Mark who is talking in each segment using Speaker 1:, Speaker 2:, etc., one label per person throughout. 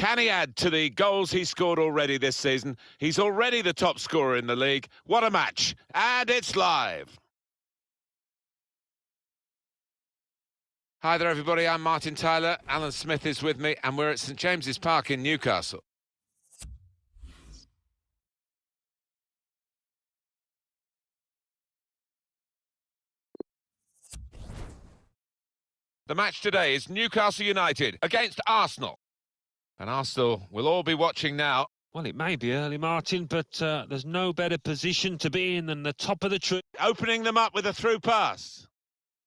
Speaker 1: Can he add to the goals he scored already this season? He's already the top scorer in the league. What a match. And it's live. Hi there, everybody. I'm Martin Tyler. Alan Smith is with me, and we're at St James's Park in Newcastle. The match today is Newcastle United against Arsenal. And Arsenal will all be watching now.
Speaker 2: Well, it may be early, Martin, but there's no better position to be in than the top of the tree.
Speaker 1: Opening them up with a through pass.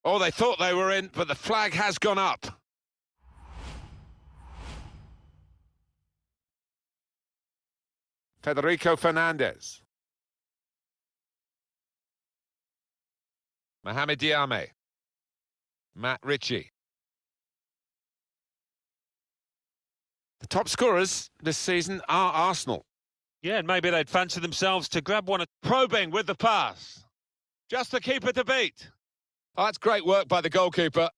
Speaker 1: Oh, they thought they were in, but the flag has gone up. Federico Fernandez. Mohamed Diame. Matt Ritchie. The top scorers this season are Arsenal.
Speaker 2: Yeah, and maybe they'd fancy themselves to grab one.
Speaker 1: Probing with the pass. Just the keeper to beat. Oh, that's great work by the goalkeeper.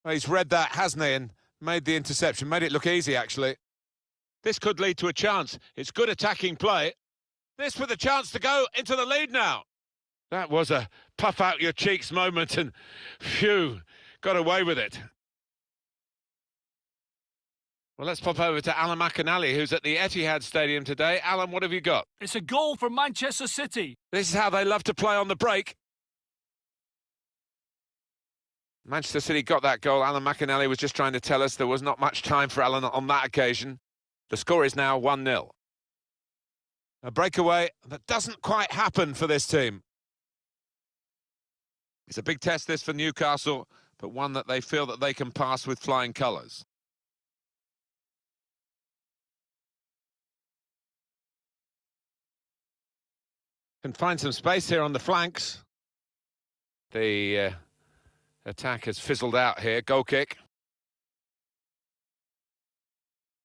Speaker 1: Well, he's read that, hasn't he, and made the interception. Made it look easy, actually. This could lead to a chance. It's good attacking play. This with a chance to go into the lead now. That was a puff out your cheeks moment, and phew, got away with it. Well, let's pop over to Alan McInally, who's at the Etihad Stadium today. Alan, what have you got?
Speaker 3: It's a goal for Manchester City.
Speaker 1: This is how they love to play on the break. Manchester City got that goal. Alan McInally was just trying to tell us there was not much time for Alan on that occasion. The score is now 1-0. A breakaway that doesn't quite happen for this team. It's a big test, this, for Newcastle, but one that they feel that they can pass with flying colours. Can find some space here on the flanks. The attack has fizzled out here. Goal kick.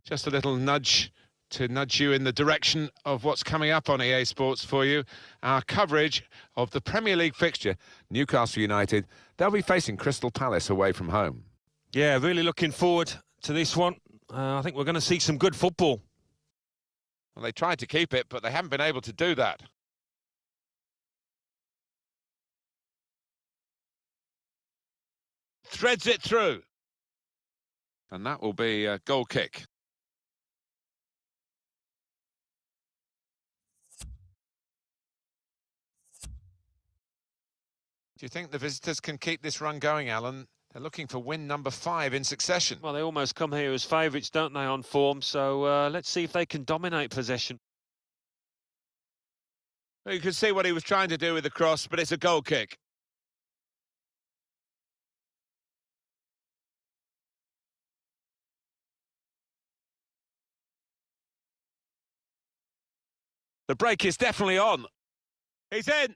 Speaker 1: Just a little nudge to nudge you in the direction of what's coming up on EA Sports for you. Our coverage of the Premier League fixture, Newcastle United. They'll be facing Crystal Palace away from home.
Speaker 2: Yeah, really looking forward to this one. I think we're going to see some good football.
Speaker 1: Well, they tried to keep it, but they haven't been able to do that. Threads it through. And that will be a goal kick. Do you think the visitors can keep this run going, Alan? They're looking for win number 5 in succession.
Speaker 2: Well, they almost come here as favourites, don't they, on form? So let's see if they can dominate possession.
Speaker 1: Well, you can see what he was trying to do with the cross, but it's a goal kick. The break is definitely on. He's in.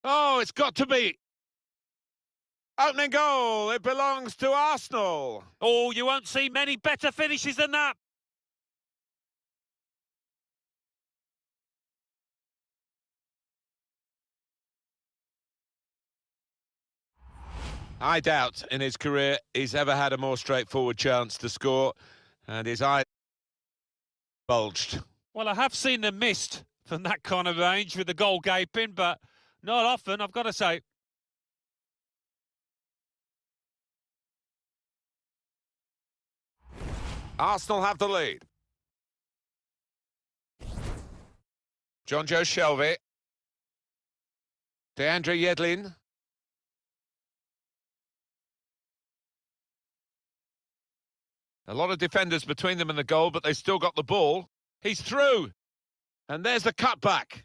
Speaker 1: Oh, it's got to be. Opening goal. It belongs to Arsenal.
Speaker 2: Oh, you won't see many better finishes than that.
Speaker 1: I doubt in his career he's ever had a more straightforward chance to score, and his eye bulged.
Speaker 2: Well, I have seen them missed from that kind of range with the goal gaping, but not often, I've got to say.
Speaker 1: Arsenal have the lead. John Joe Shelby. DeAndre Yedlin. A lot of defenders between them and the goal, but they still got the ball. He's through. And there's the cutback.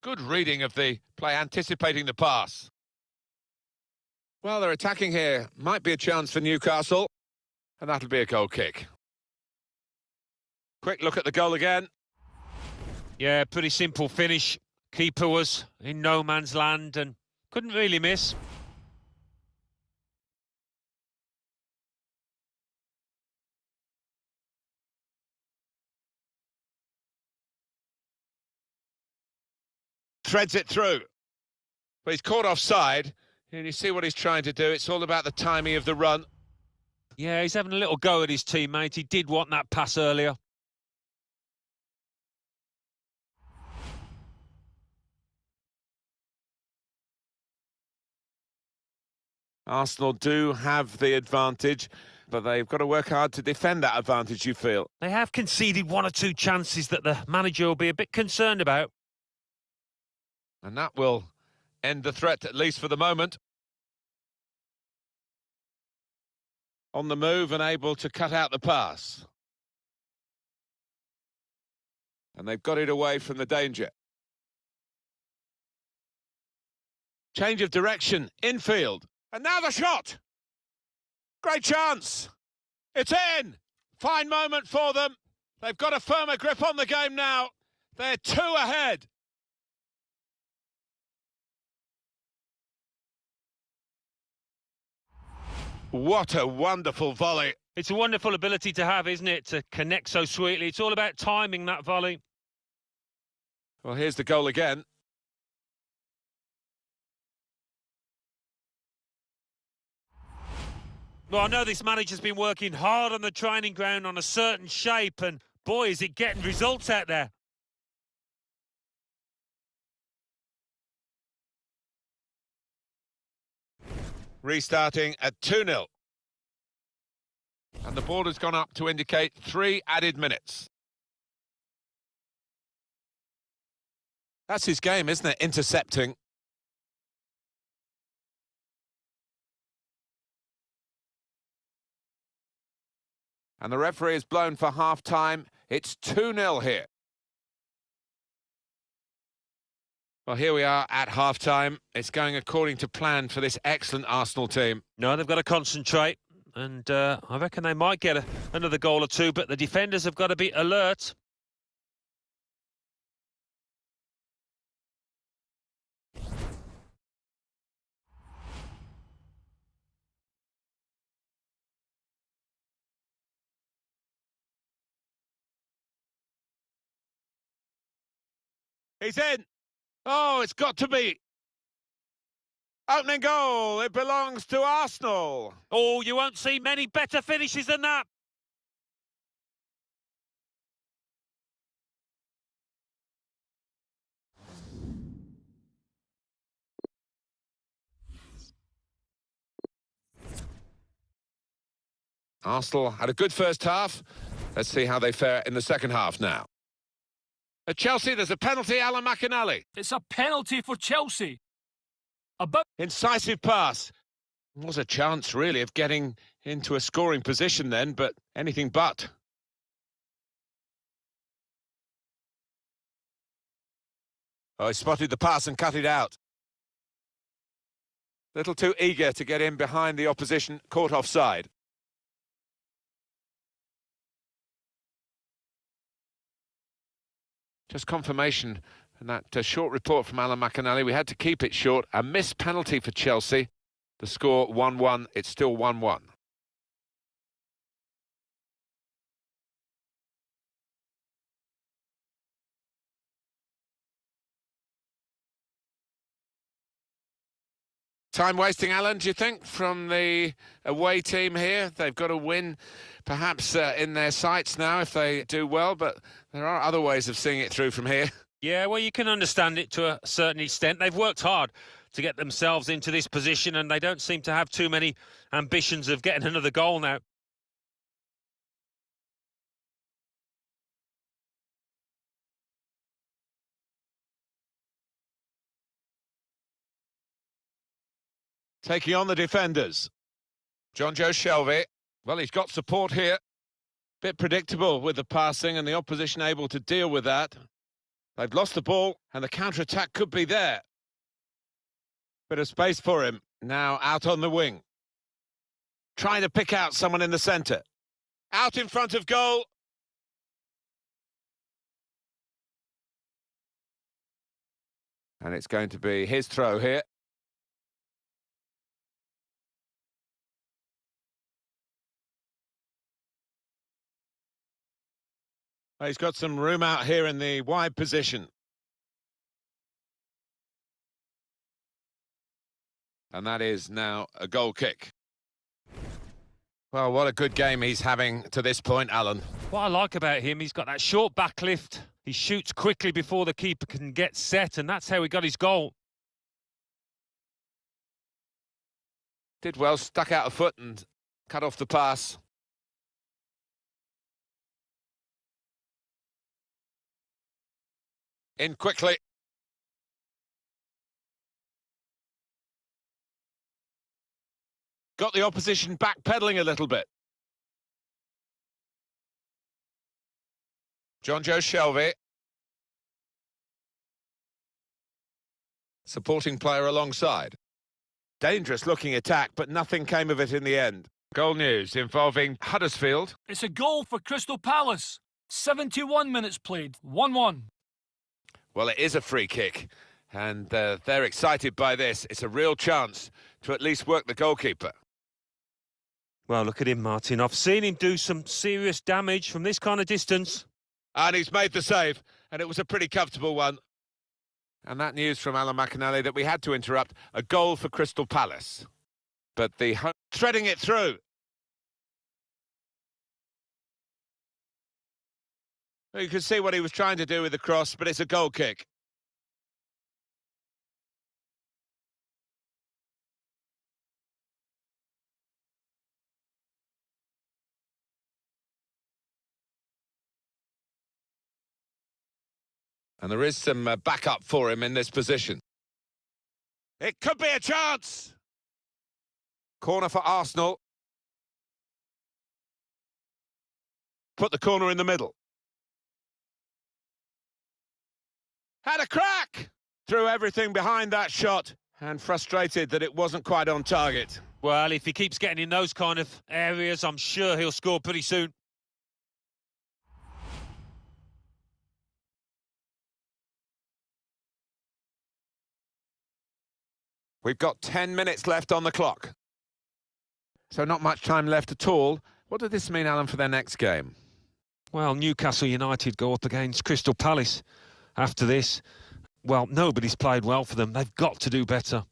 Speaker 1: Good reading of the play, anticipating the pass. Well, they're attacking here. Might be a chance for Newcastle. And that'll be a goal kick. Quick look at the goal again.
Speaker 2: Yeah, pretty simple finish. Keeper was in no man's land and couldn't really miss.
Speaker 1: threads it through. But he's caught offside, and you see what he's trying to do. It's all about the timing of the run.
Speaker 2: Yeah, he's having a little go at his teammate. He did want that pass earlier.
Speaker 1: Arsenal do have the advantage, but they've got to work hard to defend that advantage, you feel.
Speaker 2: They have conceded one or two chances that the manager will be a bit concerned about.
Speaker 1: And that will end the threat, at least for the moment. On the move and able to cut out the pass. And they've got it away from the danger. Change of direction, infield. And now the shot! Great chance! It's in! Fine moment for them. They've got a firmer grip on the game now. They're 2 ahead. What a wonderful volley.
Speaker 2: It's a wonderful ability to have, isn't it, to connect so sweetly. It's all about timing that volley.
Speaker 1: Well, here's the goal again.
Speaker 2: Well, I know this manager's been working hard on the training ground on a certain shape, and boy, is it getting results out there.
Speaker 1: Restarting at 2-0. And the board has gone up to indicate 3 added minutes. That's his game, isn't it? Intercepting. And the referee is blown for half-time. It's 2-0 here. Well, here we are at half-time. It's going according to plan for this excellent Arsenal team.
Speaker 2: No, they've got to concentrate, and I reckon they might get another goal or two, but the defenders have got to be alert.
Speaker 1: He's in. Oh, it's got to be. Opening goal. It belongs to Arsenal.
Speaker 2: Oh, you won't see many better finishes than that.
Speaker 1: Arsenal had a good first half. Let's see how they fare in the second half now. At Chelsea, there's a penalty, Alan McInally.
Speaker 3: It's a penalty for Chelsea.
Speaker 1: Incisive pass. Was a chance, really, of getting into a scoring position then, but anything but. Oh, he spotted the pass and cut it out. Little too eager to get in behind the opposition, caught offside. Just confirmation in that short report from Alan McInally. We had to keep it short. A missed penalty for Chelsea. The score 1-1. It's still 1-1. Time wasting, Alan, do you think, from the away team here? They've got to win, perhaps in their sights now if they do well, but there are other ways of seeing it through from here.
Speaker 2: Yeah, well, you can understand it to a certain extent. They've worked hard to get themselves into this position, and they don't seem to have too many ambitions of getting another goal now.
Speaker 1: Taking on the defenders. John Joe Shelvey. Well, he's got support here. Bit predictable with the passing and the opposition able to deal with that. They've lost the ball and the counter-attack could be there. Bit of space for him. Now out on the wing. Trying to pick out someone in the centre. Out in front of goal. And it's going to be his throw here. He's got some room out here in the wide position. And that is now a goal kick. Well, what a good game he's having to this point, Alan.
Speaker 2: What I like about him, he's got that short backlift. He shoots quickly before the keeper can get set, and that's how he got his goal.
Speaker 1: Did well, stuck out a foot and cut off the pass. In quickly. Got the opposition backpedaling a little bit. John Joe Shelby. Supporting player alongside. Dangerous looking attack, but nothing came of it in the end. Goal news involving Huddersfield.
Speaker 3: It's a goal for Crystal Palace. 71 minutes played. 1-1.
Speaker 1: Well, it is a free kick, and they're excited by this. It's a real chance to at least work the goalkeeper.
Speaker 2: Well, look at him, Martin. I've seen him do some serious damage from this kind of distance.
Speaker 1: And he's made the save, and it was a pretty comfortable one. And that news from Alan McInally that we had to interrupt. A goal for Crystal Palace. But the home threading it through. You can see what he was trying to do with the cross, but it's a goal kick. And there is some backup for him in this position. It could be a chance. Corner for Arsenal. Put the corner in the middle. Had a crack! Threw everything behind that shot and frustrated that it wasn't quite on target.
Speaker 2: Well, if he keeps getting in those kind of areas, I'm sure he'll score pretty soon.
Speaker 1: We've got 10 minutes left on the clock. So not much time left at all. What does this mean, Alan, for their next game?
Speaker 2: Well, Newcastle United go up against Crystal Palace after this. Well, nobody's played well for them. They've got to do better.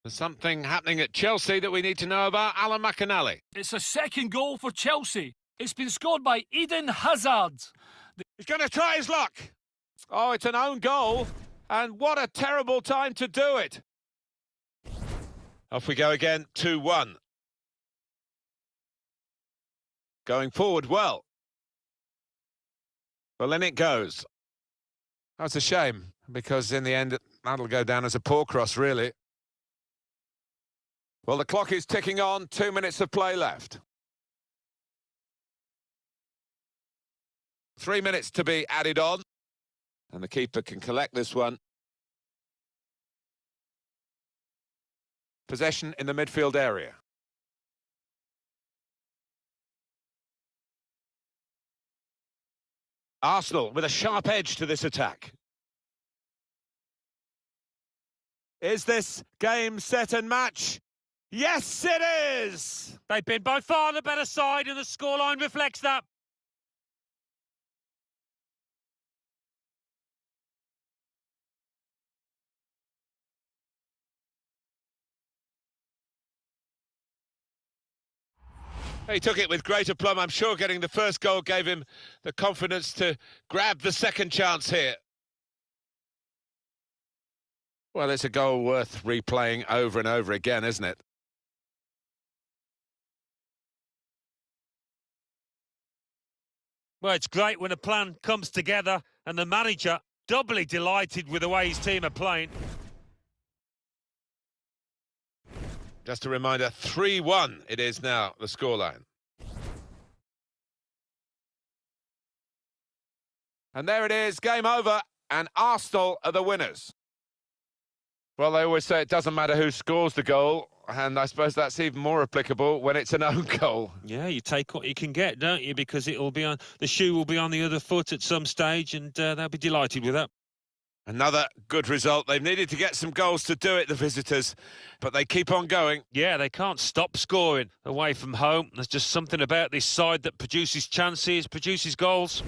Speaker 1: There's something happening at Chelsea that we need to know about. Alan McInally.
Speaker 3: It's a second goal for Chelsea. It's been scored by Eden Hazard.
Speaker 1: He's going to try his luck. Oh, it's an own goal. And what a terrible time to do it. Off we go again, 2-1. Going forward well. Well, in it goes. That's a shame, because in the end, that'll go down as a poor cross, really. Well, the clock is ticking on, 2 minutes of play left. 3 minutes to be added on. And the keeper can collect this one. Possession in the midfield area. Arsenal with a sharp edge to this attack. Is this game set and match? Yes, it is!
Speaker 2: They've been by far the better side, and the scoreline reflects that.
Speaker 1: He took it with great aplomb. I'm sure getting the first goal gave him the confidence to grab the second chance here. Well, it's a goal worth replaying over and over again, isn't it?
Speaker 2: Well, it's great when a plan comes together and the manager doubly delighted with the way his team are playing.
Speaker 1: Just a reminder, 3-1 it is now, the scoreline. And there it is, game over, and Arsenal are the winners. Well, they always say it doesn't matter who scores the goal, and I suppose that's even more applicable when it's an own goal.
Speaker 2: Yeah, you take what you can get, don't you? Because it'll be on, the shoe will be on the other foot at some stage, and they'll be delighted with that.
Speaker 1: Another good result. They've needed to get some goals to do it, the visitors, but they keep on going.
Speaker 2: Yeah, they can't stop scoring away from home. There's just something about this side that produces chances, produces goals.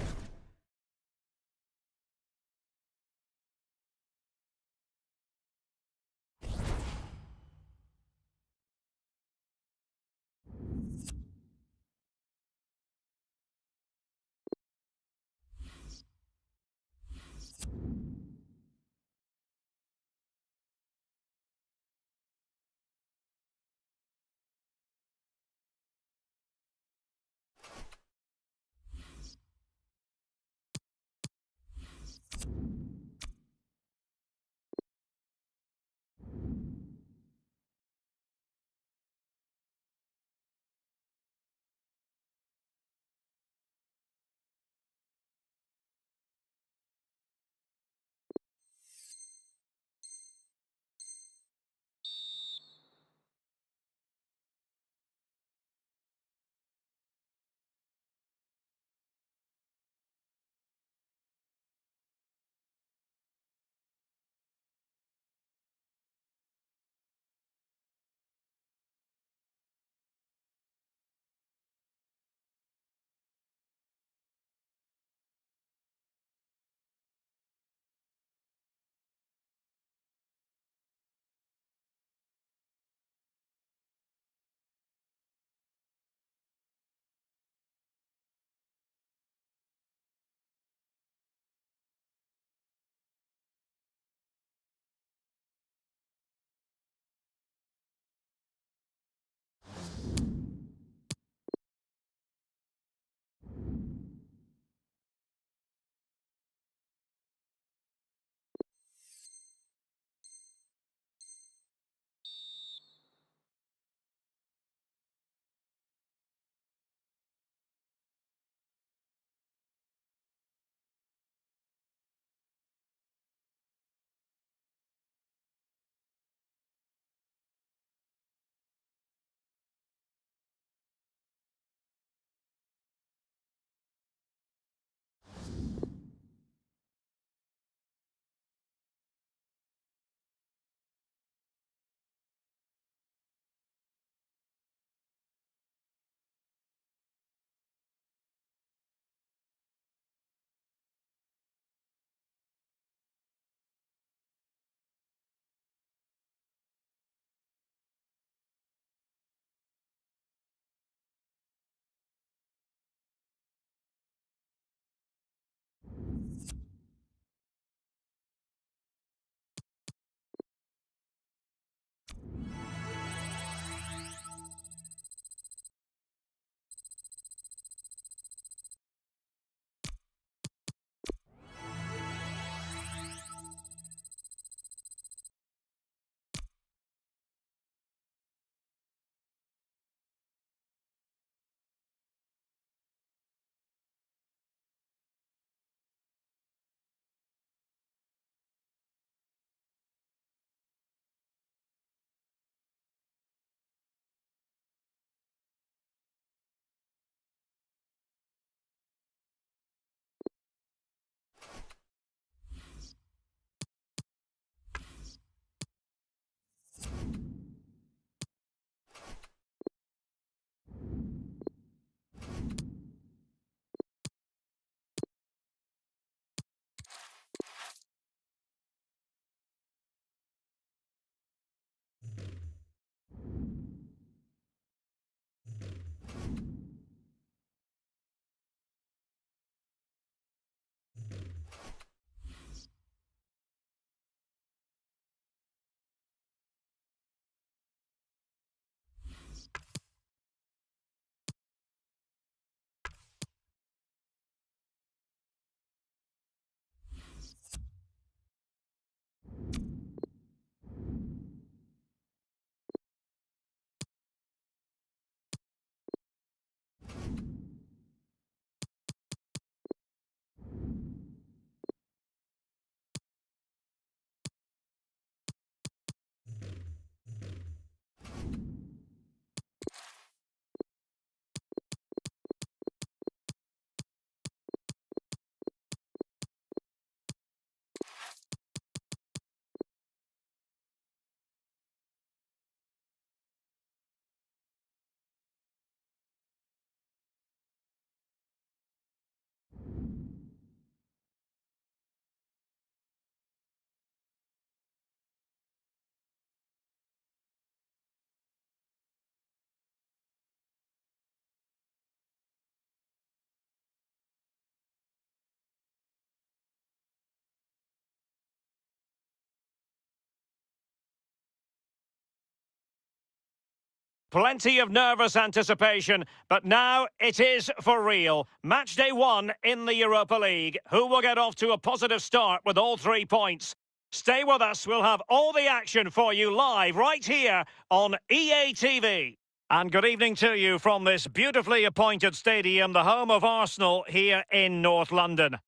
Speaker 4: Plenty of nervous anticipation, but now it is for real. Match day 1 in the Europa League. Who will get off to a positive start with all 3 points? Stay with us, we'll have all the action for you live right here on EA TV. And good evening to you from this beautifully appointed stadium, the home of Arsenal here in North London.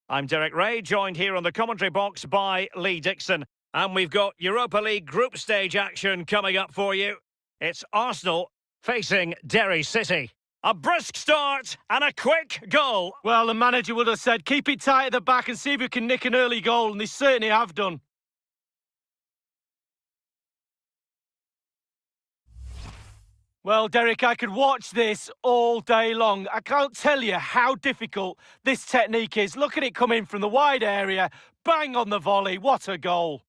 Speaker 4: I'm Derek Ray, joined here on the commentary box by Lee Dixon. And we've got Europa League group stage action coming up for you. It's Arsenal facing Derry City. A brisk start and a quick goal.
Speaker 5: Well, the manager would have said, keep it tight at the back and see if you can nick an early goal, and they certainly have done. Well, Derek, I could watch this all day long. I can't tell you how difficult this technique is. Look at it come in from the wide area, bang on the volley, what a goal.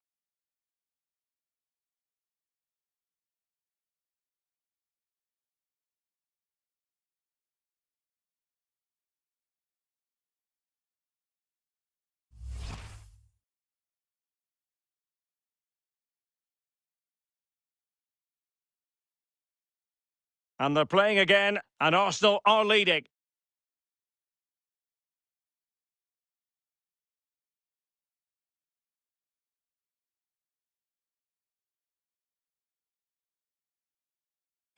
Speaker 4: And they're playing again, and Arsenal are leading.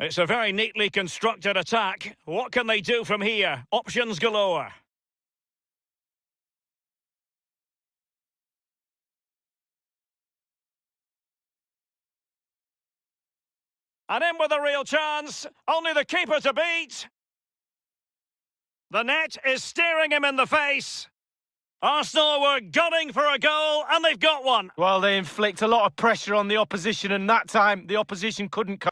Speaker 4: It's a very neatly constructed attack. What can they do from here? Options galore. And in with a real chance. Only the keeper to beat. The net is staring him in the face. Arsenal were gunning for a goal, and they've got one.
Speaker 5: Well, they inflict a lot of pressure on the opposition, and that time the opposition couldn't come.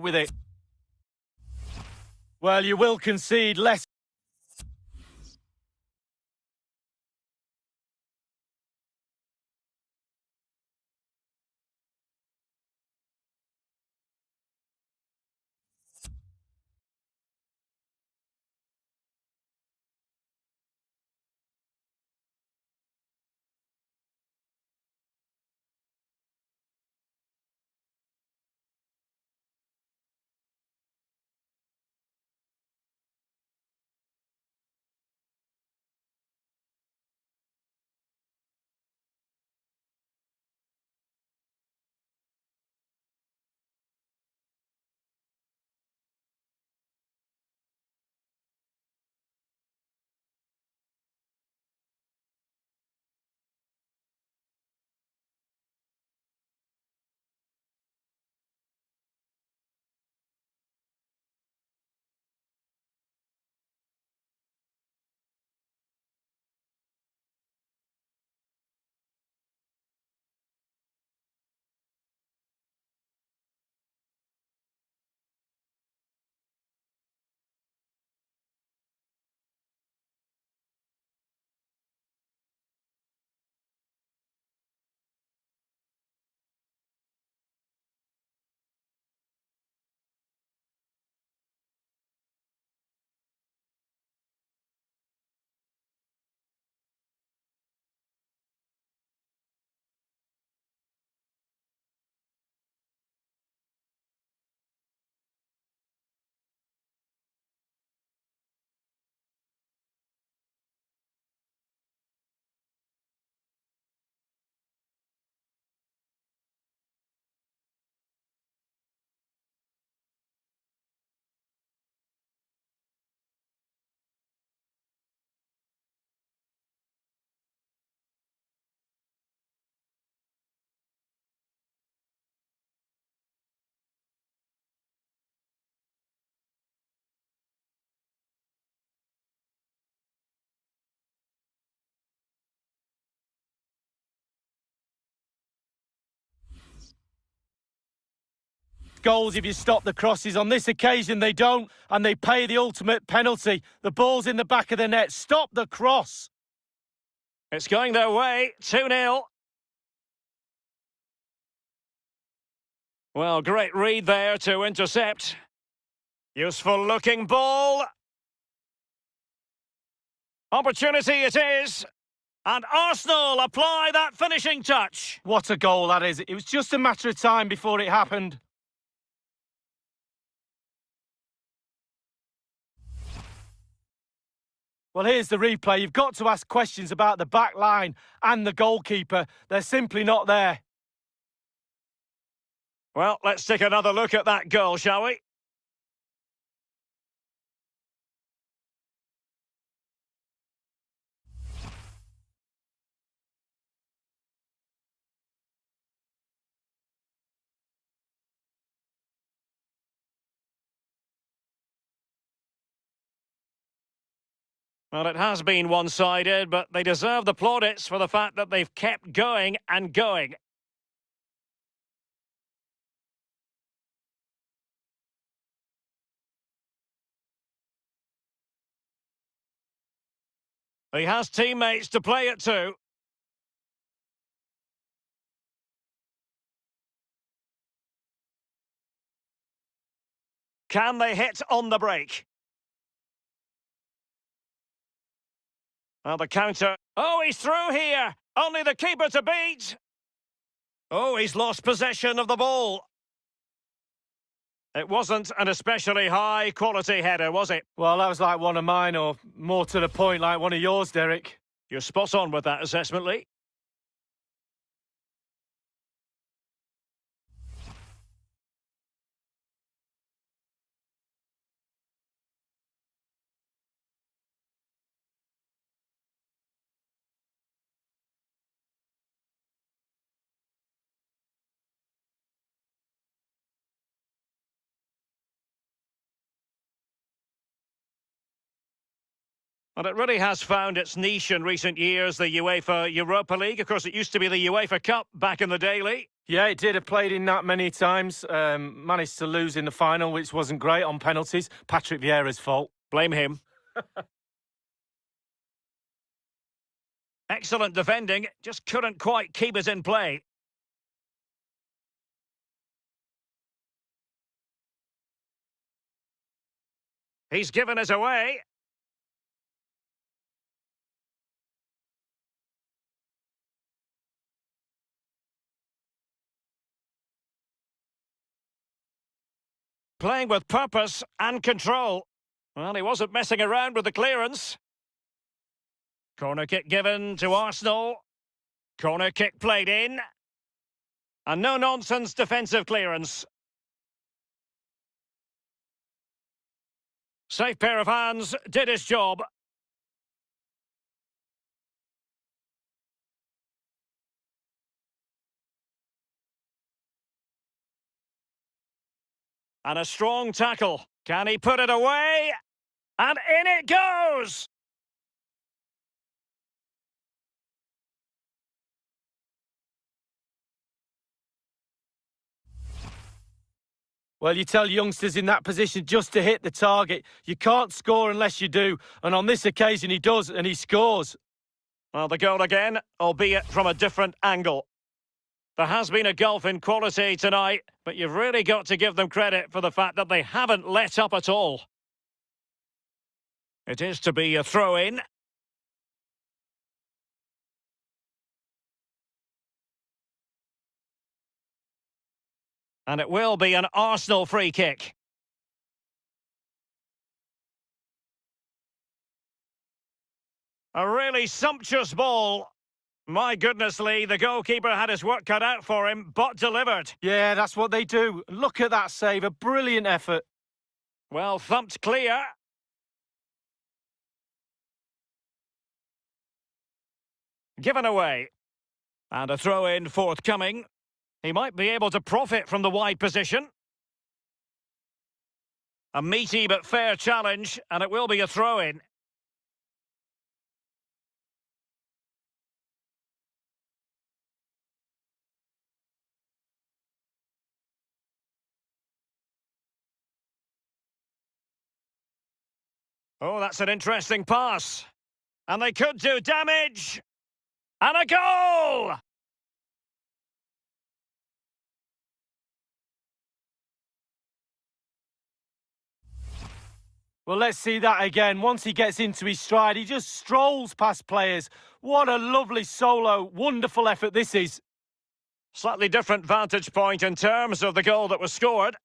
Speaker 5: With it. Well, you will concede less. goals if you stop the crosses. On this occasion, they don't, and they pay the ultimate penalty. The ball's in the back of the net. Stop the cross.
Speaker 4: It's going their way, 2-0. Well, great read there to intercept. Useful looking ball. Opportunity it is. And Arsenal apply that finishing touch.
Speaker 5: What a goal that is. It was just a matter of time before it happened. Well, here's the replay. You've got to ask questions about the back line and the goalkeeper. They're simply not there.
Speaker 4: Well, let's take another look at that goal, shall we? Well, it has been one-sided, but they deserve the plaudits for the fact that they've kept going and going. He has teammates to play it to. Can they hit on the break? Well, the counter. Oh, he's through here. Only the keeper to beat. Oh, he's lost possession of the ball. It wasn't an especially high-quality header, was it?
Speaker 5: Well, that was like one of mine, or more to the point, like one of yours, Derek.
Speaker 4: You're spot on with that assessment, Lee. And it really has found its niche in recent years, the UEFA Europa League. Of course, it used to be the UEFA Cup back in the day, Lee.
Speaker 5: Yeah, it did. I played in that many times. Managed to lose in the final, which wasn't great on penalties. Patrick Vieira's fault.
Speaker 4: Blame him. Excellent defending, just couldn't quite keep it in play. He's given it away. Playing with purpose and control. Well, he wasn't messing around with the clearance. Corner kick given to Arsenal. Corner kick played in. And no-nonsense defensive clearance. Safe pair of hands, did his job. And a strong tackle. Can he put it away? And in it goes!
Speaker 5: Well, you tell youngsters in that position just to hit the target. You can't score unless you do. And on this occasion, he does, and he scores.
Speaker 4: Well, the goal again, albeit from a different angle. There has been a gulf in quality tonight, but you've really got to give them credit for the fact that they haven't let up at all. It is to be a throw-in. And it will be an Arsenal free kick. A really sumptuous ball. My goodness, Lee, the goalkeeper had his work cut out for him, but delivered.
Speaker 5: Yeah, that's what they do. Look at that save, a brilliant effort.
Speaker 4: Well, thumped clear. Given away. And a throw-in forthcoming. He might be able to profit from the wide position. A meaty but fair challenge, and it will be a throw-in. Oh, that's an interesting pass. And they could do damage. And a goal!
Speaker 5: Well, let's see that again. Once he gets into his stride, he just strolls past players. What a lovely solo. Wonderful effort this is.
Speaker 4: Slightly different vantage point in terms of the goal that was scored.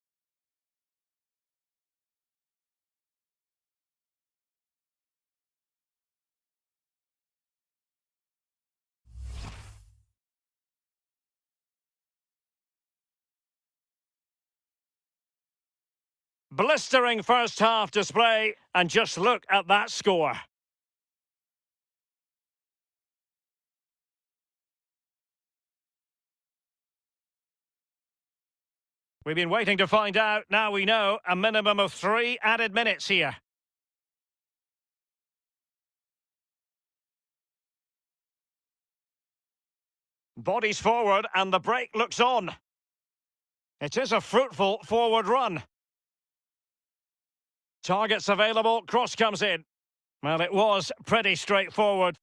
Speaker 4: Blistering first half display, and just look at that score. We've been waiting to find out. Now we know a minimum of 3 added minutes here. Bodies forward and the break looks on. It is a fruitful forward run. Targets available, cross comes in. Well, it was pretty straightforward.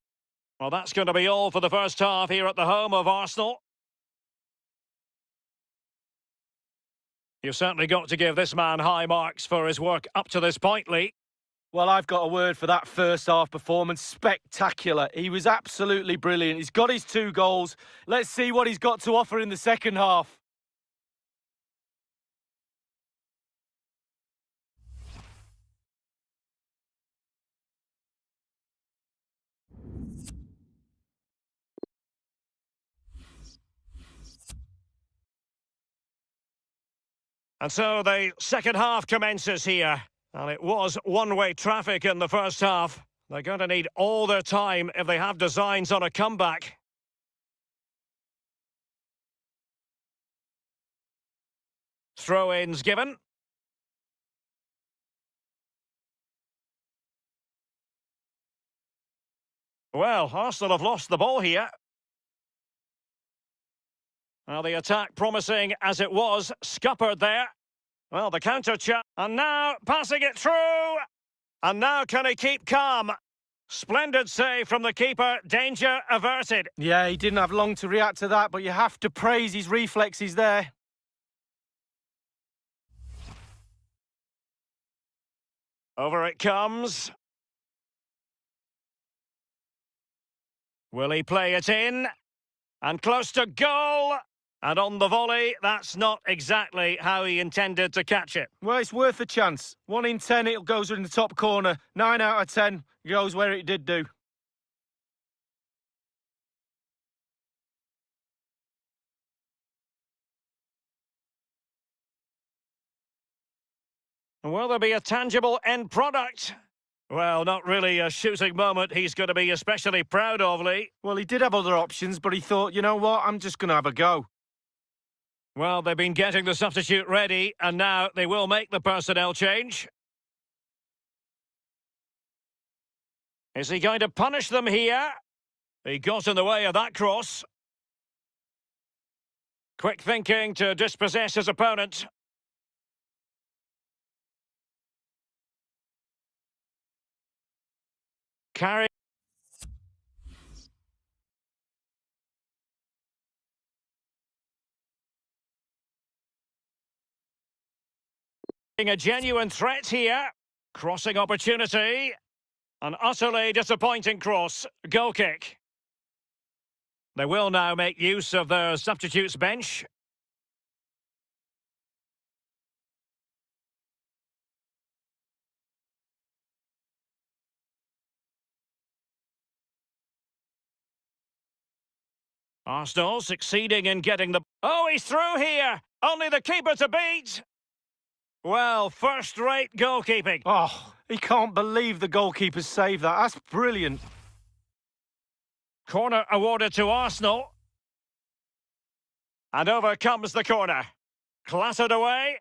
Speaker 4: Well, that's going to be all for the first half here at the home of Arsenal. You've certainly got to give this man high marks for his work up to this point, Lee.
Speaker 5: Well, I've got a word for that first half performance. Spectacular. He was absolutely brilliant. He's got his 2 goals. Let's see what he's got to offer in the second half.
Speaker 4: And so the second half commences here. And it was one-way traffic in the first half. They're going to need all their time if they have designs on a comeback. Throw-ins given. Well, Arsenal have lost the ball here. Well, the attack promising as it was, scuppered there. Well, the counter-chat, and now passing it through. And now can he keep calm? Splendid save from the keeper, danger averted.
Speaker 5: Yeah, he didn't have long to react to that, but you have to praise his reflexes there.
Speaker 4: Over it comes. Will he play it in? And close to goal. And on the volley, that's not exactly how he intended to catch it.
Speaker 5: Well, it's worth a chance. 1 in 10, it goes in the top corner. 9 out of 10 goes where it did do.
Speaker 4: Will there be a tangible end product? Well, not really a shooting moment he's going to be especially proud of, Lee.
Speaker 5: Well, he did have other options, but he thought, you know what, I'm just going to have a go.
Speaker 4: Well, they've been getting the substitute ready, and now they will make the personnel change. Is he going to punish them here? He got in the way of that cross. Quick thinking to dispossess his opponent. Carry. A genuine threat here. Crossing opportunity. An utterly disappointing cross. Goal kick. They will now make use of their substitutes bench. Arsenal succeeding in getting the... Oh, he's through here! Only the keeper to beat! Well, first-rate goalkeeping.
Speaker 5: Oh, he can't believe the goalkeeper saved that. That's brilliant.
Speaker 4: Corner awarded to Arsenal. And over comes the corner. Clattered away.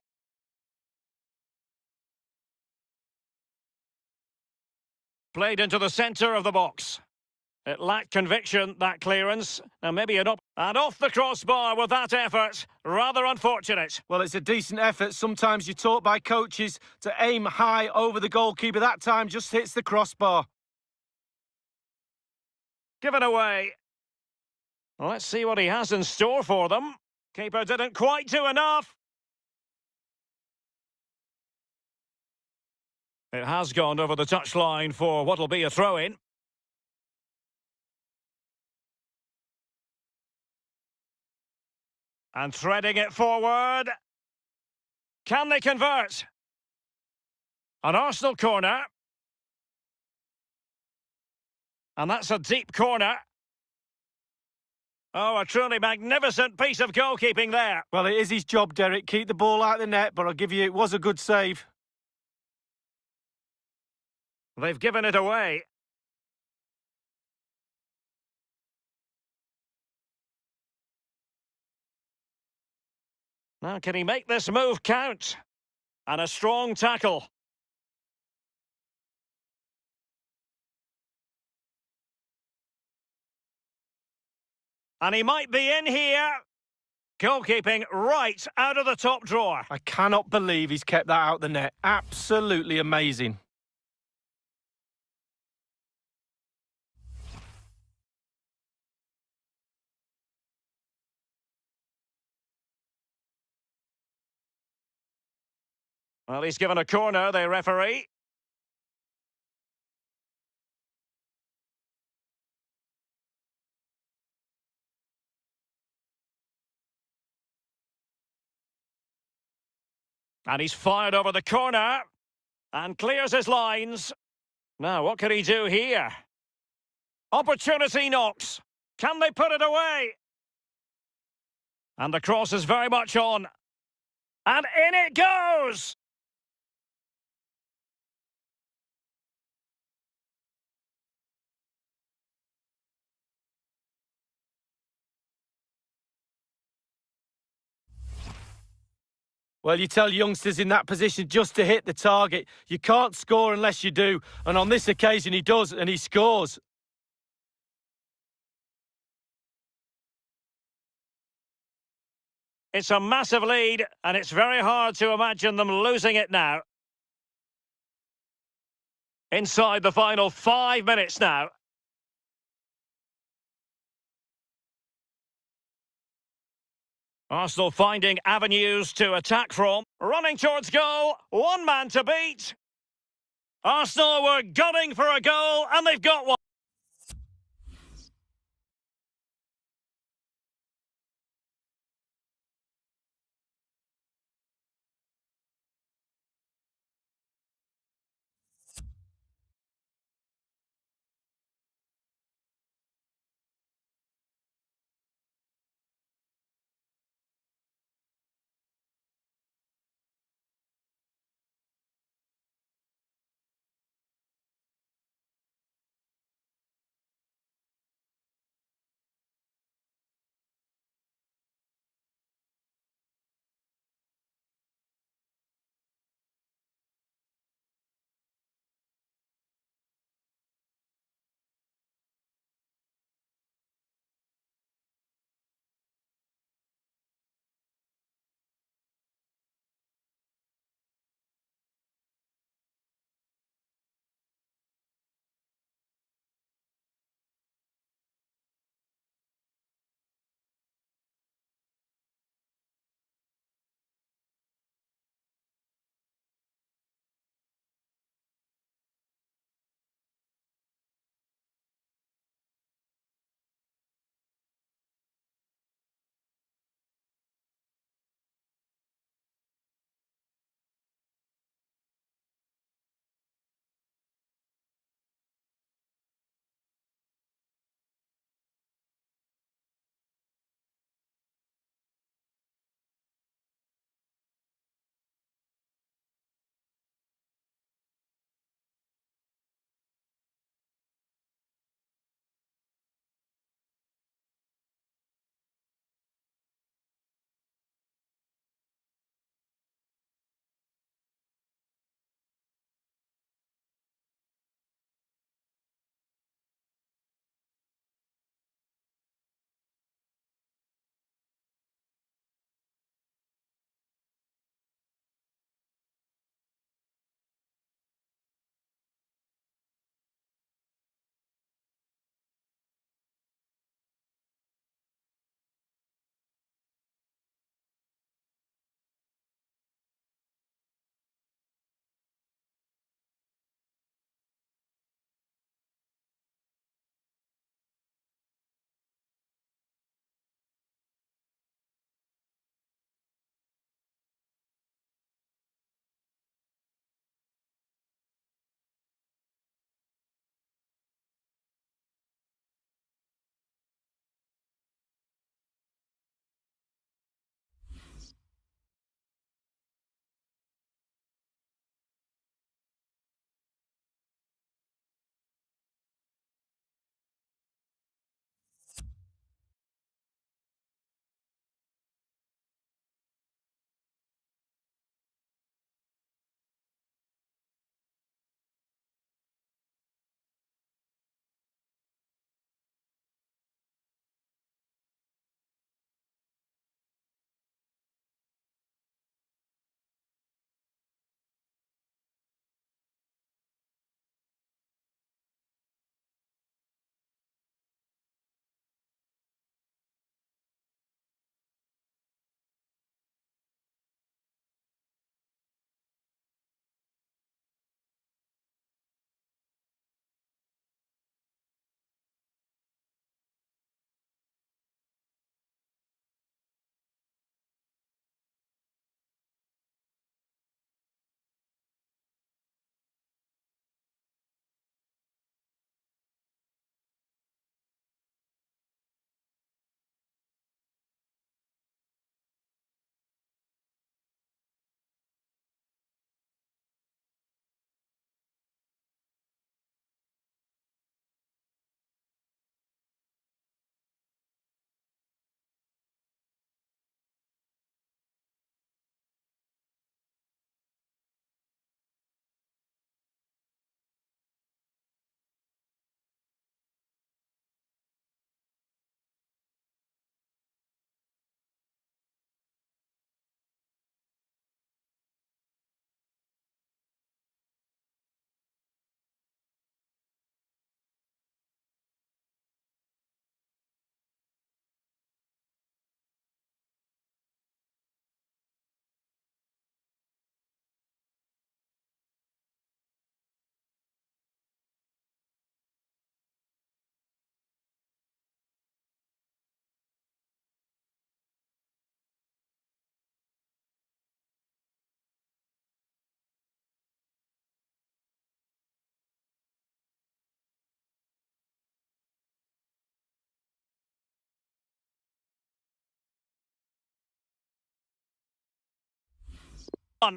Speaker 4: Played into the centre of the box. It lacked conviction, that clearance. Now maybe an and off the crossbar with that effort. Rather unfortunate.
Speaker 5: Well, it's a decent effort. Sometimes you're taught by coaches to aim high over the goalkeeper. That time just hits the crossbar.
Speaker 4: Given away. Well, let's see what he has in store for them. Keeper didn't quite do enough. It has gone over the touchline for what'll be a throw-in. And threading it forward. Can they convert? An Arsenal corner. And that's a deep corner. Oh, a truly magnificent piece of goalkeeping there.
Speaker 5: Well, it is his job, Derek. Keep the ball out of the net, but I'll give you, it was a good save.
Speaker 4: They've given it away. Now, can he make this move count? And a strong tackle. And he might be in here. Goalkeeping right out of the top drawer.
Speaker 5: I cannot believe he's kept that out the net. Absolutely amazing.
Speaker 4: Well, he's given a corner, the referee. And he's fired over the corner. And clears his lines. Now, what can he do here? Opportunity knocks. Can they put it away? And the cross is very much on. And in it goes!
Speaker 5: Well, you tell youngsters in that position just to hit the target. You can't score unless you do. And on this occasion, he does, and he scores.
Speaker 4: It's a massive lead, and it's very hard to imagine them losing it now. Inside the final 5 minutes now. Arsenal finding avenues to attack from. Running towards goal, one man to beat. Arsenal were gunning for a goal, and they've got one.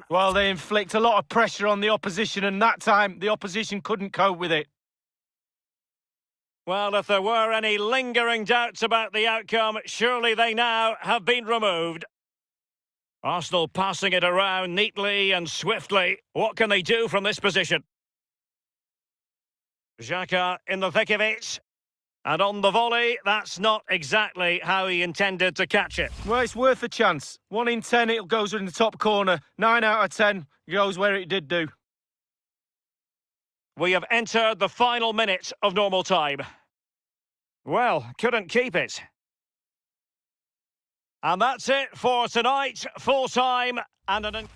Speaker 5: Well, they inflict a lot of pressure on the opposition, and that time the opposition couldn't cope with it.
Speaker 4: Well, if there were any lingering doubts about the outcome, surely they now have been removed. Arsenal passing it around neatly and swiftly. What can they do from this position? Xhaka in the thick of it. And on the volley, that's not exactly how he intended to catch it.
Speaker 5: Well, it's worth a chance. 1 in 10, it goes in the top corner. 9 out of 10 goes where it did do.
Speaker 4: We have entered the final minute of normal time. Well, couldn't keep it. And that's it for tonight. Full time and an...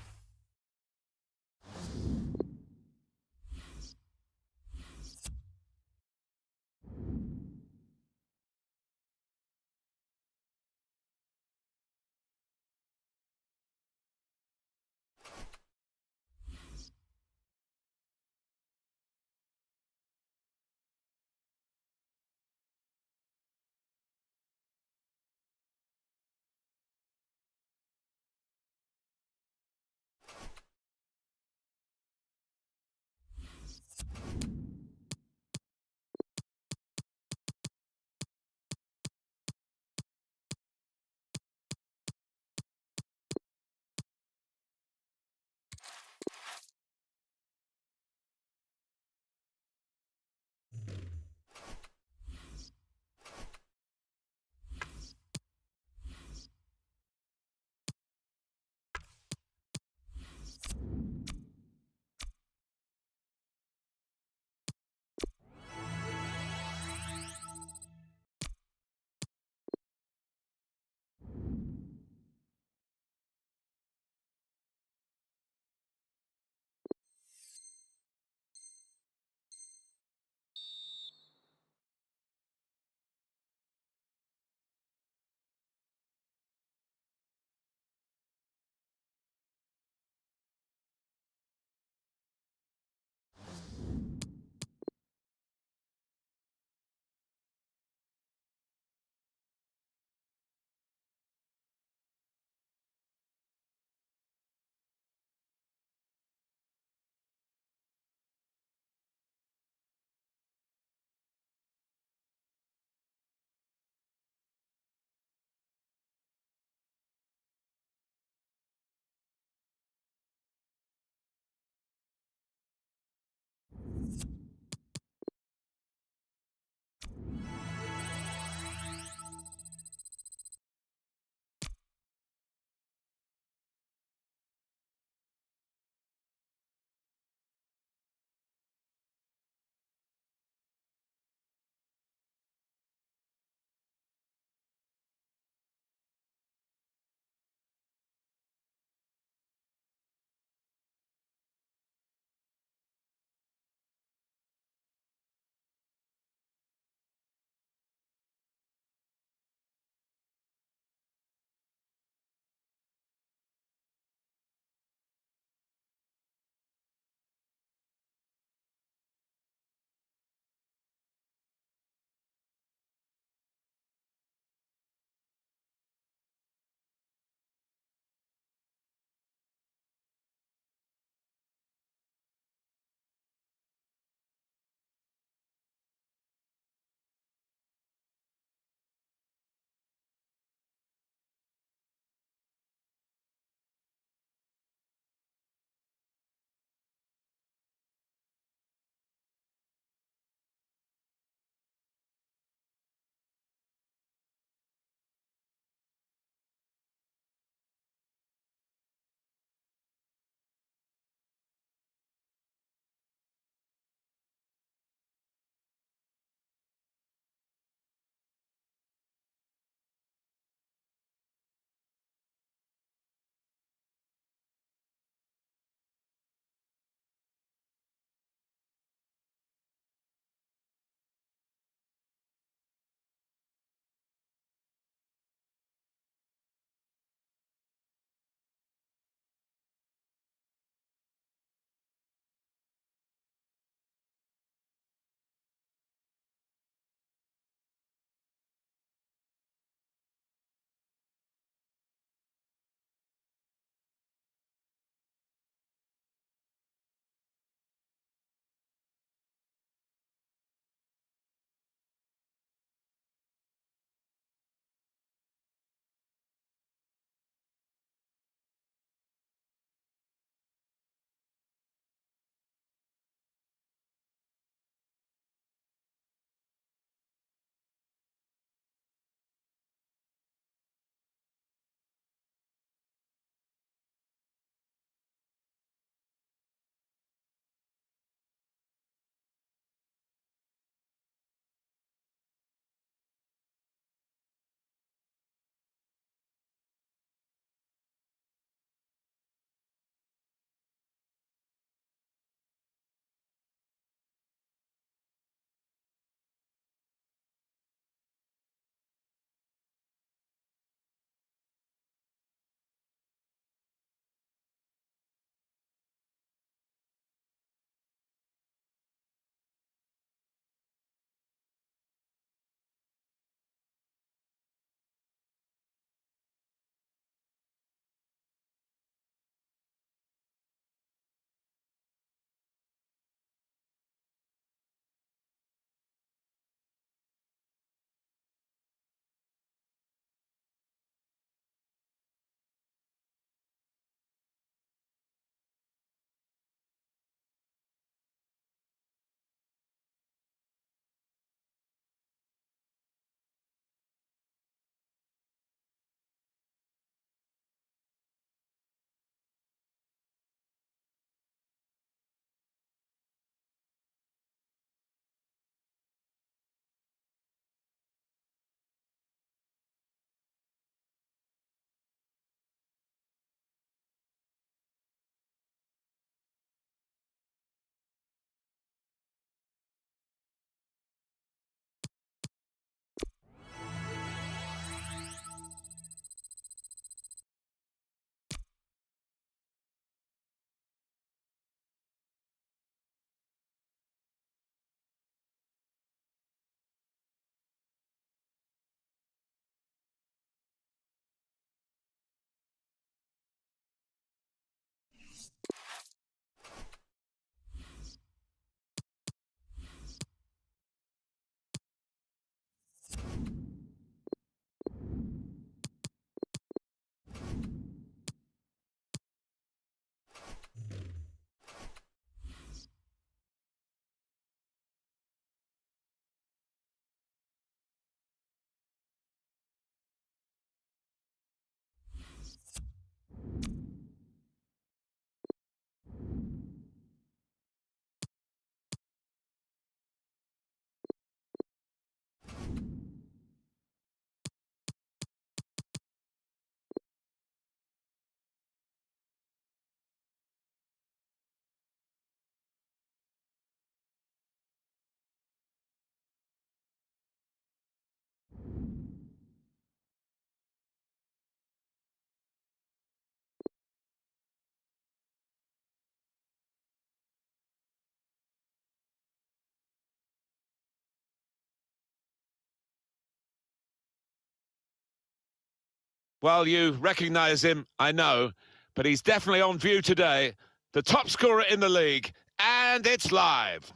Speaker 1: Well, you recognise him, I know, but he's definitely on view today. The top scorer in the league, and it's live.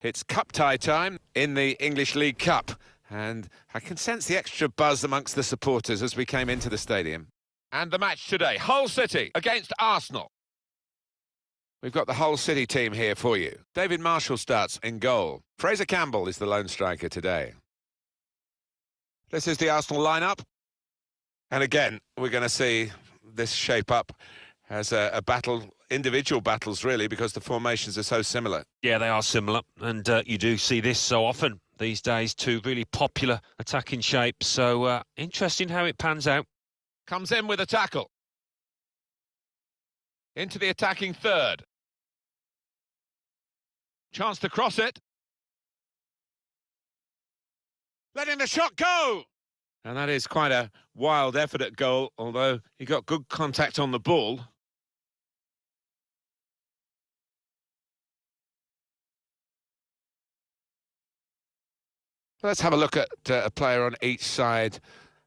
Speaker 1: It's cup tie time in the English League Cup, and I can sense the extra buzz amongst the supporters as we came into the stadium. And the match today, Hull City against Arsenal. We've got the Hull City team here for you. David Marshall starts in goal. Fraser Campbell is the lone striker today. This is the Arsenal lineup. And again, we're going to see this shape up as a battle, individual battles really, because the formations are so similar.
Speaker 2: Yeah, they are similar, and you do see this so often these days, two really popular attacking shapes. So interesting how it pans out.
Speaker 1: Comes in with a tackle. Into the attacking third. Chance to cross it. Letting the shot go! And that is quite a wild effort at goal, although he got good contact on the ball. Let's have a look at a player on each side,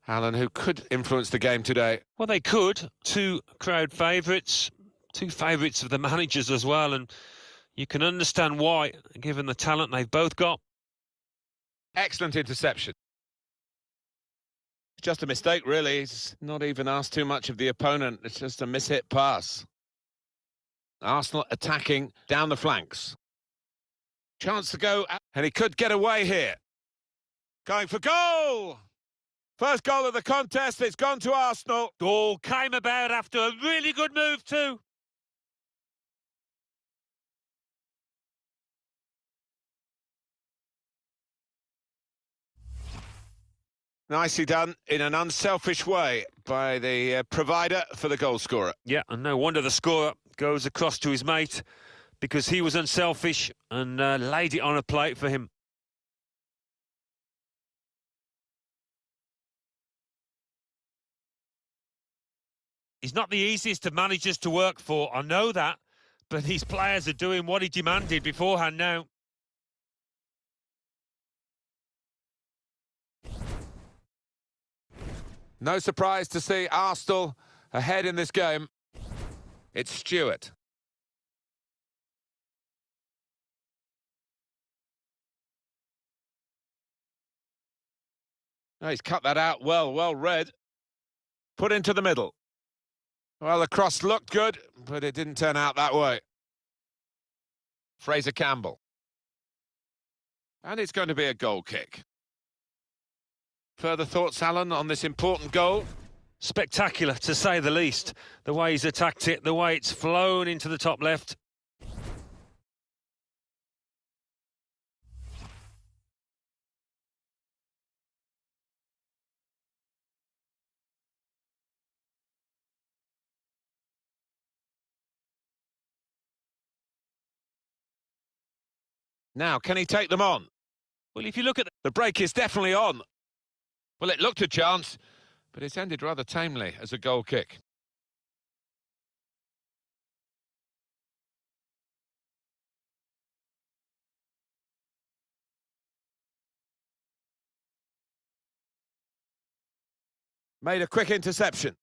Speaker 1: Alan, who could influence the game today.
Speaker 2: Well, they could. Two crowd favourites, two favourites of the managers as well, and you can understand why, given the talent they've both got.
Speaker 1: Excellent interception. It's just a mistake, really. He's not even asked too much of the opponent. It's just a mishit pass. Arsenal attacking down the flanks. Chance to go, and he could get away here. Going for goal! First goal of the contest, it's gone to Arsenal.
Speaker 2: Goal came about after a really good move too.
Speaker 1: Nicely done in an unselfish way by the provider for the goal scorer.
Speaker 2: Yeah, and no wonder the scorer goes across to his mate, because he was unselfish and laid it on a plate for him. He's not the easiest of managers to work for, I know that, but these players are doing what he demanded beforehand now.
Speaker 1: No surprise to see Arsenal ahead in this game. It's Stewart. Oh, he's cut that out well read. Put into the middle. Well, the cross looked good, but it didn't turn out that way. Fraser Campbell. And it's going to be a goal kick. Further thoughts, Alan, on this important goal?
Speaker 2: Spectacular, to say the least. The way he's attacked it, the way it's flown into the top left.
Speaker 1: Now, can he take them on?
Speaker 2: Well, if you look at
Speaker 1: The break is definitely on. Well, it looked a chance, but it's ended rather tamely as a goal kick. Made a quick interception.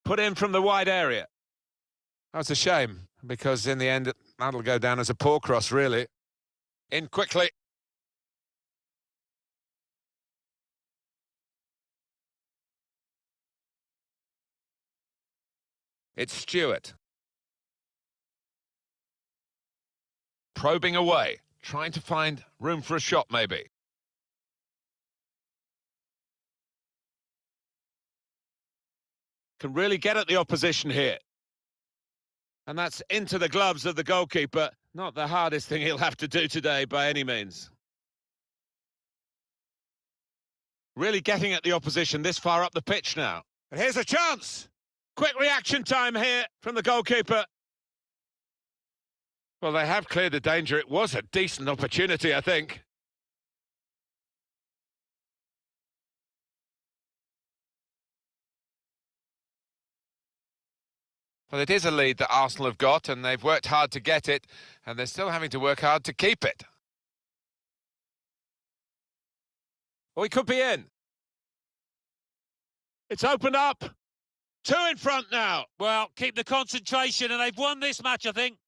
Speaker 1: Put in from the wide area. That's a shame, because in the end, that'll go down as a poor cross, really. In quickly. It's Stewart. Probing away, trying to find room for a shot, maybe. Can really get at the opposition here. And that's into the gloves of the goalkeeper. Not the hardest thing he'll have to do today by any means. Really getting at the opposition this far up the pitch now. And here's a chance. Quick reaction time here from the goalkeeper. Well, they have cleared the danger. It was a decent opportunity, I think. Well, it is a lead that Arsenal have got, and they've worked hard to get it, and they're still having to work hard to keep it. Well, he could be in. It's opened up. 2 in front now.
Speaker 2: Well, keep the concentration, and they've won this match, I think.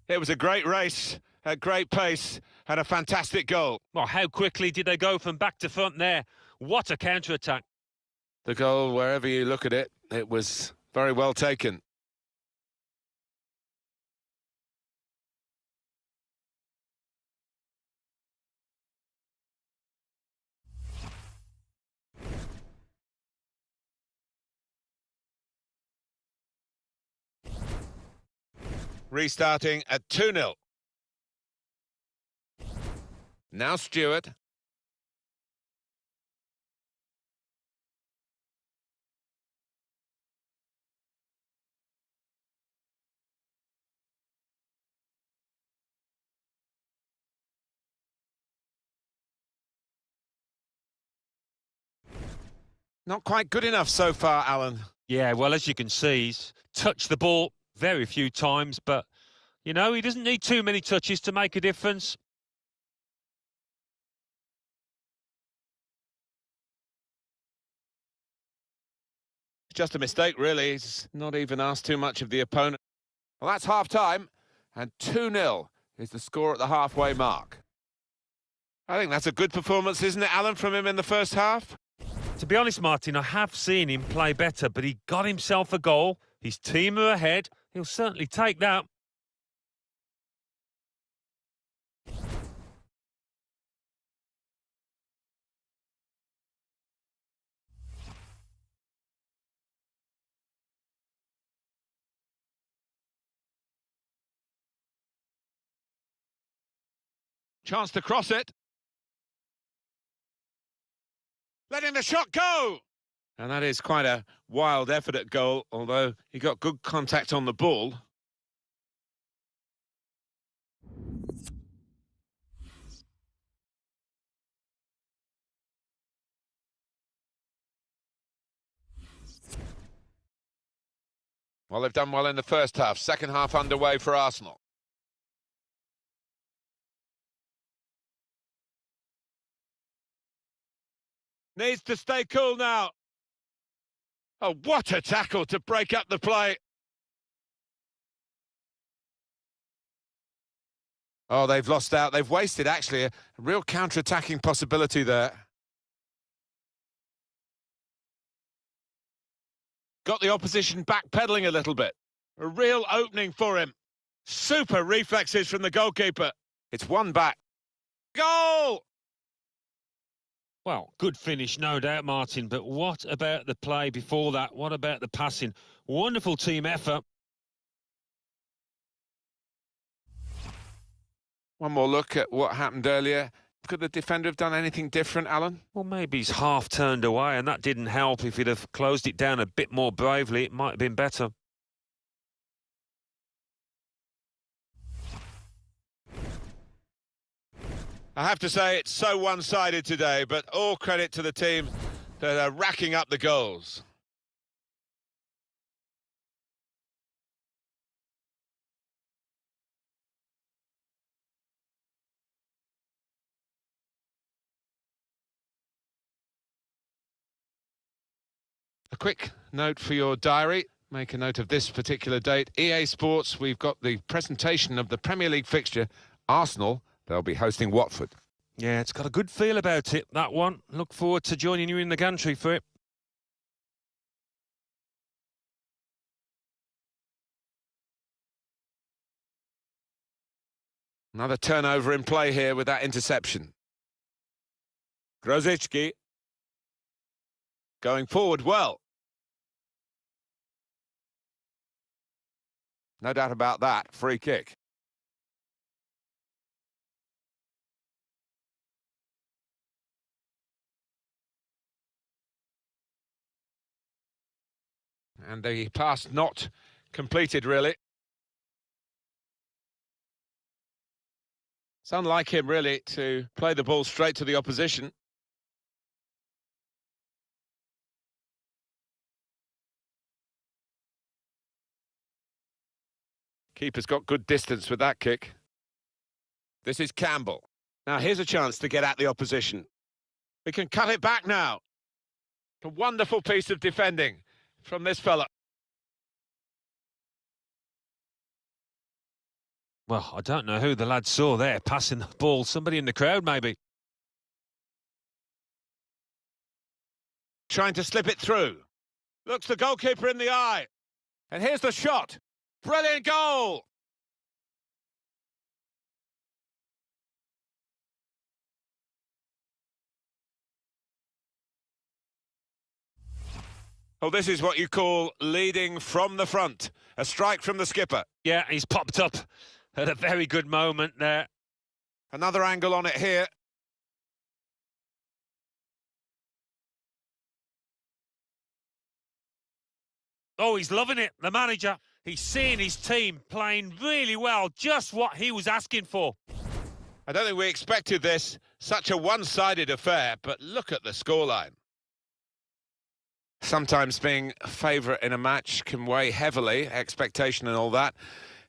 Speaker 1: It was a great race, a great pace, and a fantastic goal.
Speaker 2: Well, how quickly did they go from back to front there? What a counter-attack.
Speaker 1: The goal, wherever you look at it, it was very well taken. Restarting at 2-0. Now Stewart. Not quite good enough so far, Alan.
Speaker 2: Yeah, well, as you can see, he's touched the ball very few times, but, you know, he doesn't need too many touches to make a difference.
Speaker 1: Just a mistake, really. He's not even asked too much of the opponent. Well, that's half-time, and 2-0 is the score at the halfway mark. I think that's a good performance, isn't it, Alan, from him in the first half?
Speaker 2: To be honest, Martin, I have seen him play better, but he got himself a goal. His team are ahead. He'll certainly take that.
Speaker 1: Chance to cross it. Letting the shot go! And that is quite a wild effort at goal, although he got good contact on the ball. Well, they've done well in the first half. Second half underway for Arsenal. Needs to stay cool now. Oh, what a tackle to break up the play. Oh, they've lost out. They've wasted, actually, a real counter-attacking possibility there. Got the opposition backpedaling a little bit. A real opening for him. Super reflexes from the goalkeeper. It's one back. Goal!
Speaker 2: Well, good finish, no doubt, Martin, but what about the play before that? What about the passing? Wonderful team effort.
Speaker 1: One more look at what happened earlier. Could the defender have done anything different, Alan?
Speaker 2: Well, maybe he's half turned away, and that didn't help. If he'd have closed it down a bit more bravely, it might have been better.
Speaker 1: I have to say it's so one-sided today, but all credit to the team that are racking up the goals. A quick note for your diary. Make a note of this particular date. EA Sports, we've got the presentation of the Premier League fixture. Arsenal, they'll be hosting Watford.
Speaker 2: Yeah, it's got a good feel about it, that one. Look forward to joining you in the gantry for it.
Speaker 1: Another turnover in play here with that interception. Grozicki going forward well. No doubt about that. Free kick. And the pass not completed, really. It's unlike him, really, to play the ball straight to the opposition. Keeper's got good distance with that kick. This is Campbell. Now here's a chance to get at the opposition. We can cut it back now. A wonderful piece of defending from this fella.
Speaker 2: Well, I don't know who the lad saw there passing the ball. Somebody in the crowd, maybe.
Speaker 1: Trying to slip it through. Looks the goalkeeper in the eye. And here's the shot. Brilliant goal! Oh, this is what you call leading from the front. A strike from the skipper.
Speaker 2: Yeah, he's popped up at a very good moment there.
Speaker 1: Another angle on it here.
Speaker 2: Oh, he's loving it, the manager. He's seeing his team playing really well, just what he was asking for.
Speaker 1: I don't think we expected this, such a one-sided affair, but look at the scoreline. Sometimes being a favourite in a match can weigh heavily, expectation and all that.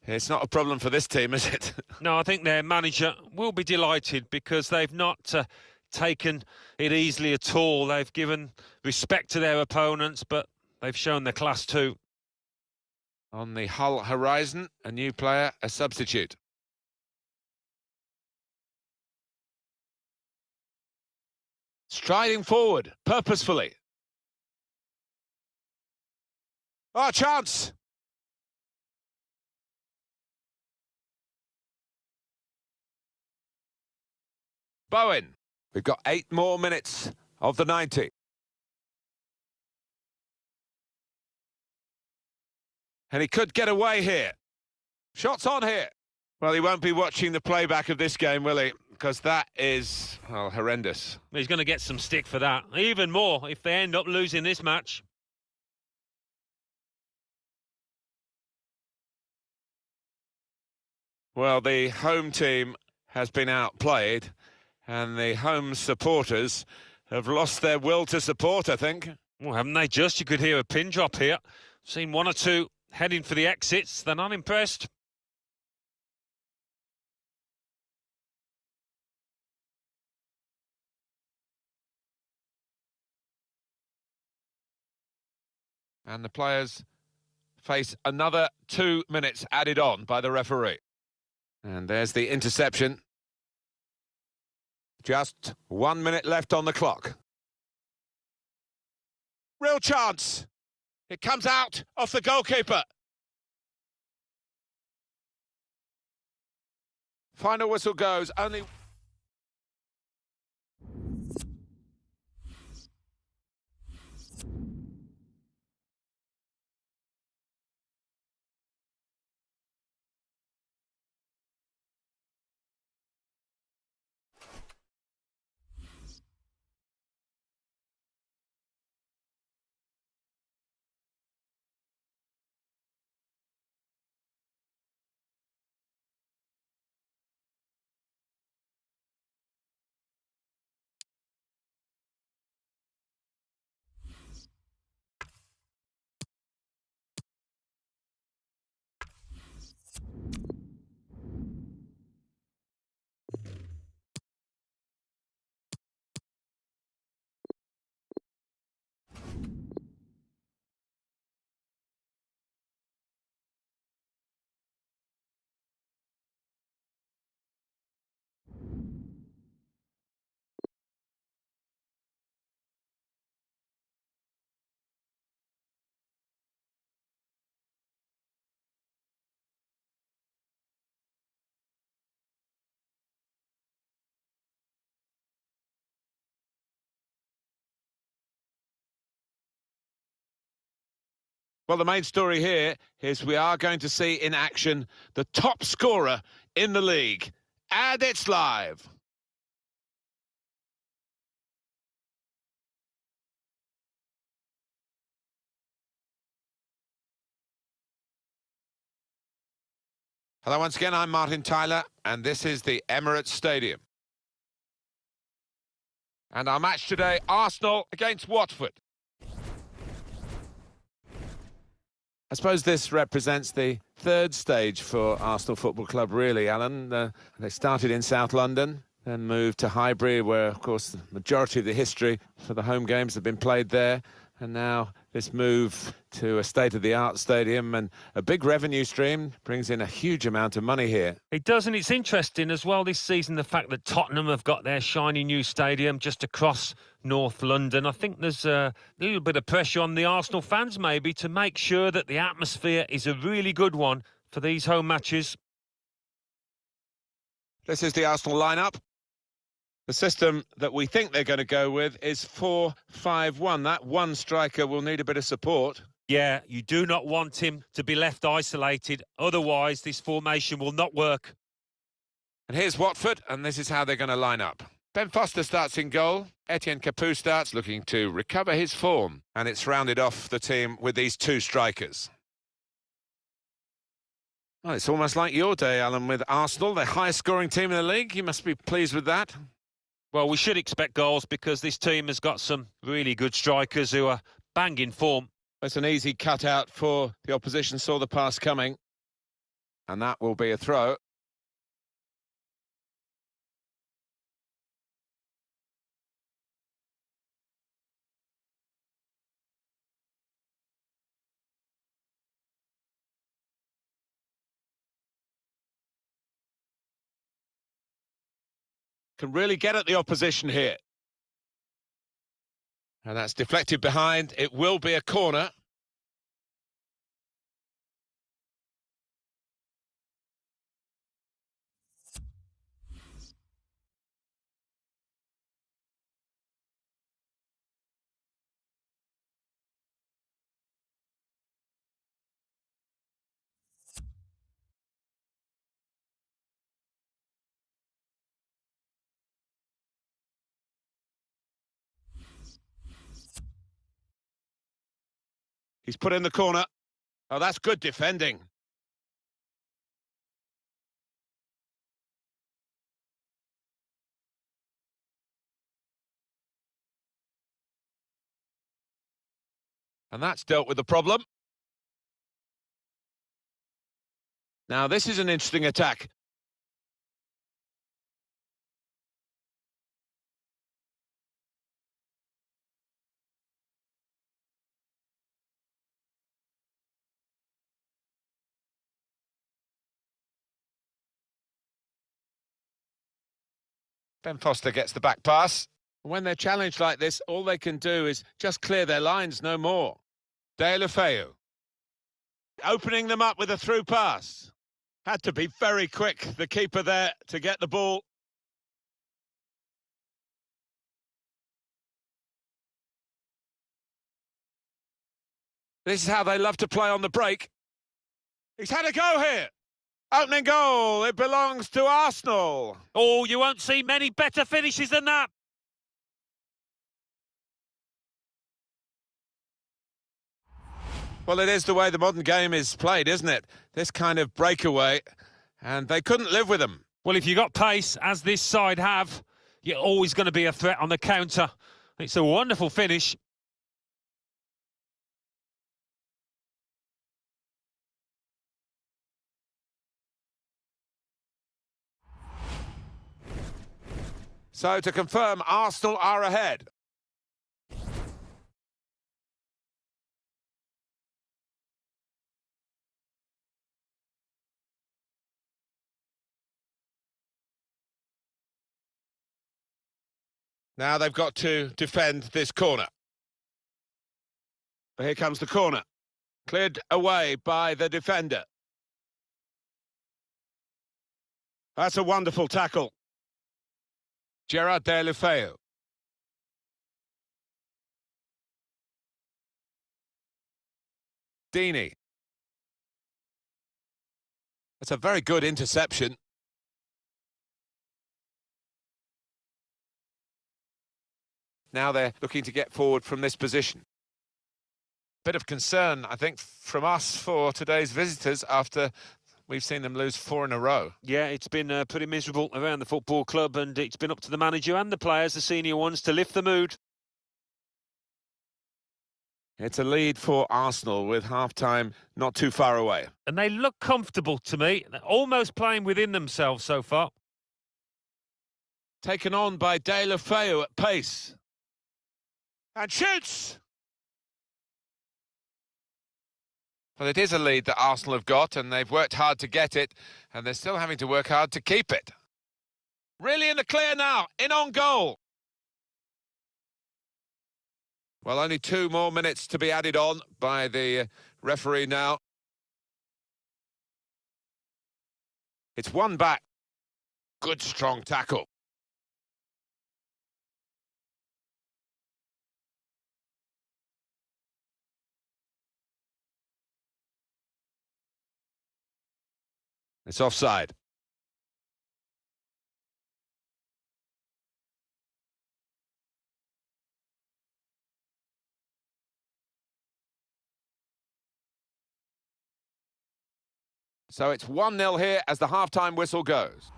Speaker 1: It's not a problem for this team, is it?
Speaker 2: No, I think their manager will be delighted because they've not taken it easily at all. They've given respect to their opponents, but they've shown their class too.
Speaker 1: On the Hull horizon, a new player, a substitute. Striding forward, purposefully. Oh, chance! Bowen. We've got 8 more minutes of the 90. And he could get away here. Shots on here. Well, he won't be watching the playback of this game, will he? Because that is, well, horrendous.
Speaker 2: He's going to get some stick for that. Even more if they end up losing this match.
Speaker 1: Well, the home team has been outplayed, and the home supporters have lost their will to support, I think.
Speaker 2: Well, haven't they just? You could hear a pin drop here. Seen one or two heading for the exits. They're not impressed.
Speaker 1: And the players face another 2 minutes added on by the referee. And there's the interception. Just 1 minute left on the clock. Real chance. It comes out off the goalkeeper. Final whistle goes. Only... Well, the main story here is we are going to see in action the top scorer in the league. And it's live. Hello once again, I'm Martin Tyler, and this is the Emirates Stadium. And our match today, Arsenal against Watford. I suppose this represents the third stage for Arsenal Football Club, really, Alan. They started in South London, then moved to Highbury, where, of course, the majority of the history for the home games have been played there. And now this move to a state-of-the-art stadium and a big revenue stream brings in a huge amount of money here.
Speaker 2: It does, and it's interesting as well this season, the fact that Tottenham have got their shiny new stadium just across North London. I think there's a little bit of pressure on the Arsenal fans maybe to make sure that the atmosphere is a really good one for these home matches.
Speaker 1: This is the Arsenal lineup. The system that we think they're going to go with is 4-5-1. That one striker will need a bit of support.
Speaker 2: Yeah, you do not want him to be left isolated. Otherwise, this formation will not work.
Speaker 1: And here's Watford, and this is how they're going to line up. Ben Foster starts in goal. Etienne Capoue starts, looking to recover his form. And it's rounded off the team with these two strikers. Well, it's almost like your day, Alan, with Arsenal, the highest scoring team in the league. You must be pleased with that.
Speaker 2: Well, we should expect goals because this team has got some really good strikers who are banging form.
Speaker 1: It's an easy cutout for the opposition, saw the pass coming. And that will be a throw. Can really get at the opposition here. And that's deflected behind. It will be a corner. He's put in the corner. Oh, that's good defending. And that's dealt with the problem. Now, this is an interesting attack. Ben Foster gets the back pass. When they're challenged like this, all they can do is just clear their lines, no more. Deulofeu. Opening them up with a through pass. Had to be very quick, the keeper there, to get the ball. This is how they love to play on the break. He's had a go here. Opening goal, it belongs to Arsenal.
Speaker 2: Oh, you won't see many better finishes than that.
Speaker 1: Well, it is the way the modern game is played, isn't it? This kind of breakaway, and they couldn't live with them.
Speaker 2: Well, if you've got pace, as this side have, you're always going to be a threat on the counter. It's a wonderful finish.
Speaker 1: So, to confirm, Arsenal are ahead. Now they've got to defend this corner. Here comes the corner. Cleared away by the defender. That's a wonderful tackle. Gerard Deulofeu. Deeney. That's a very good interception. Now they're looking to get forward from this position. Bit of concern, I think, from us for today's visitors after We've seen them lose 4 in a row.
Speaker 2: Yeah, it's been pretty miserable around the football club, and it's been up to the manager and the players, the senior ones, to lift the mood.
Speaker 1: It's a lead for Arsenal with half-time not too far away.
Speaker 2: And they look comfortable to me. They're almost playing within themselves so far.
Speaker 1: Taken on by De La Feu at pace. And shoots! Well, it is a lead that Arsenal have got, and they've worked hard to get it, and they're still having to work hard to keep it. Really in the clear now, in on goal. Well, only 2 more minutes to be added on by the referee now. It's one back. Good strong tackle. It's offside. So it's 1-0 here as the half-time whistle goes.